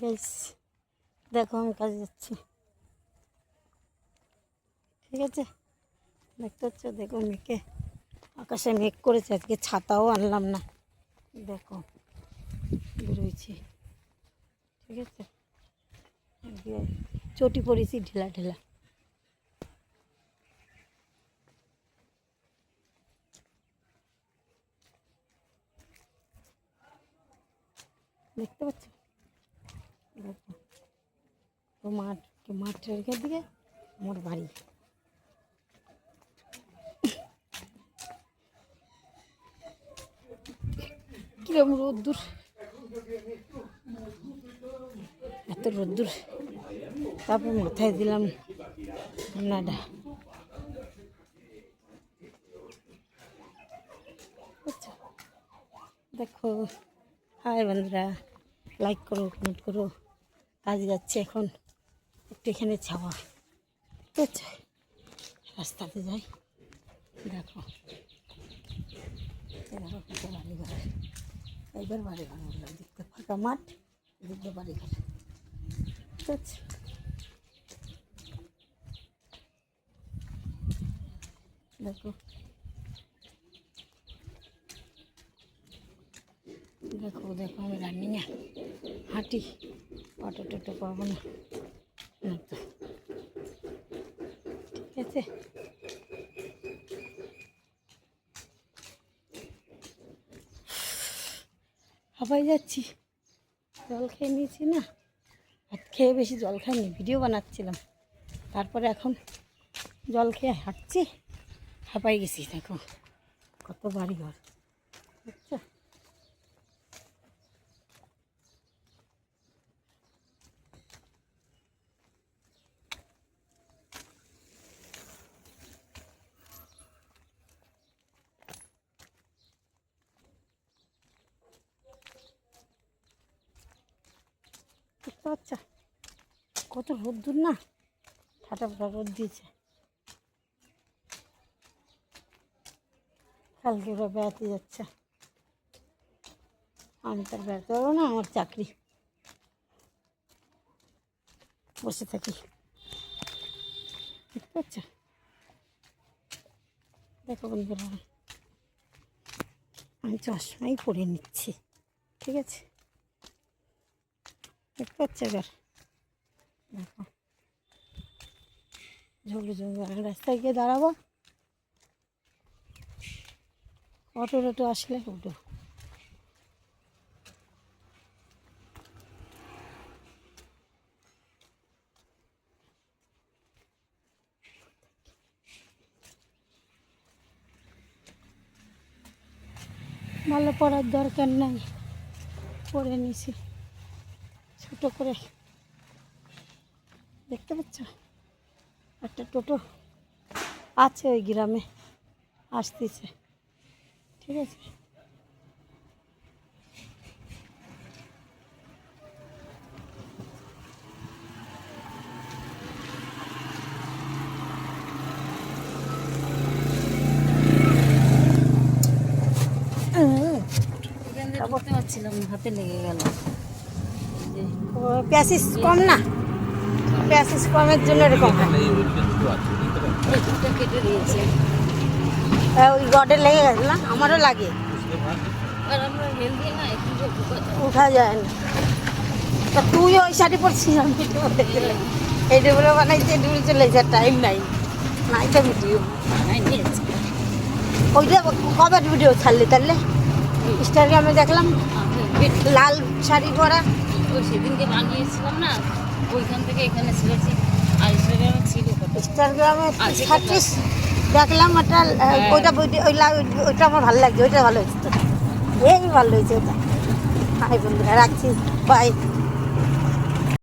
Guys দেখো আমি কাজে যাচ্ছি, ঠিক আছে? দেখতে পাচ্ছ, দেখো মেঘে আকাশে মেঘ করেছে, আজকে ছাতাও আনলাম না, দেখো বেরোইছি, ঠিক আছে? চটি পড়েছি ঢেলা ঢেলা। দেখতে পাচ্ছ, দেখো তো মাঠের দিকে আমার বাড়ি। কিরম রোদ্দুর, এত রোদ্দুর, তারপর মাথায় দিলাম ঠান্ডাটা। দেখো, হাই বন্ধুরা, লাইক করো, কমেন্ট করো। কাজে যাচ্ছে এখন, একটু এখানে ছাওয়া, ঠিক আছে? রাস্তাতে যাই, দেখো দেখো কত বাড়িঘর, এইবার বাড়িঘর হলো, দেখতে ফাঁকা মাঠ, দেখবে বাড়িঘর, ঠিক আছে? দেখো দেখো দেখো আমি রানিংয়ে হাঁটি, অটো টোটো পাবো না, তো ঠিক আছে? হাঁপাই যাচ্ছি, জল খেয়ে নিয়েছি না, ভাত খেয়ে বেশি জল খাইনি, ভিডিও বানাচ্ছিলাম, তারপরে এখন জল খেয়ে হাঁটছি, হাঁপাই গেছি। দেখো কত বাড়ি ঘর, বুঝছো? বুঝতে পারছো কত রোদ্দুর না, ফাটা ফাটা রোদ দিয়েছে। কালকে ওরা বেড়াতে যাচ্ছে, আমি তার বেড়াতে পারবো না, আমার চাকরি, বসে থাকি, বুঝতে পারছো? দেখো বন্ধুরা, আমি চশমাই পরে নিচ্ছি, ঠিক আছে? দেখতে পাচ্ছ এবার, দেখো ঝুলু ঝুলু, রাস্তায় গিয়ে দাঁড়াবো, অটো টোটো আসলে উঠো। ভালো পড়ার দরকার নাই, পড়ে নিছি ছোট করে, দেখতে পাচ্ছ? একটা টোটো আছে ওই গ্রামে, আসতেছে, ঠিক আছে? করতে পারছিলাম, হাতে লেগে গেল, প্যাসিস কম না, প্যাসিস কমের জন্য এরকম কেটে দিয়েছে, ওই রডে লেগে গেছে না, আমারও লাগে, উঠা যায় না। তা তুই ওই শাড়ি পরছিস, আমি এই ডুবুলো বানাইছে, ডুবুল চলে যাচ্ছে, টাইম নাই, নাই তো ভিডিও ওইটা কবে ভিডিও ছাড়লি তাহলে? ইনস্টাগ্রামে দেখলাম লাল শাড়ি পরা, ওই সেদিনকে বানিয়েছিলাম না, ওইখান থেকে এখানে ছেড়েছি, আর ইনস্টাগ্রামে ছিল, ইনস্টাগ্রামে ছাড়ছিস দেখলাম, ওটা ওইটা ওইটা আমার ভালো লাগছে, ওইটা ভালো হয়েছে, তো এই ভালো হয়েছে ওটা। হাই বন্ধুরা, রাখছি, বাই।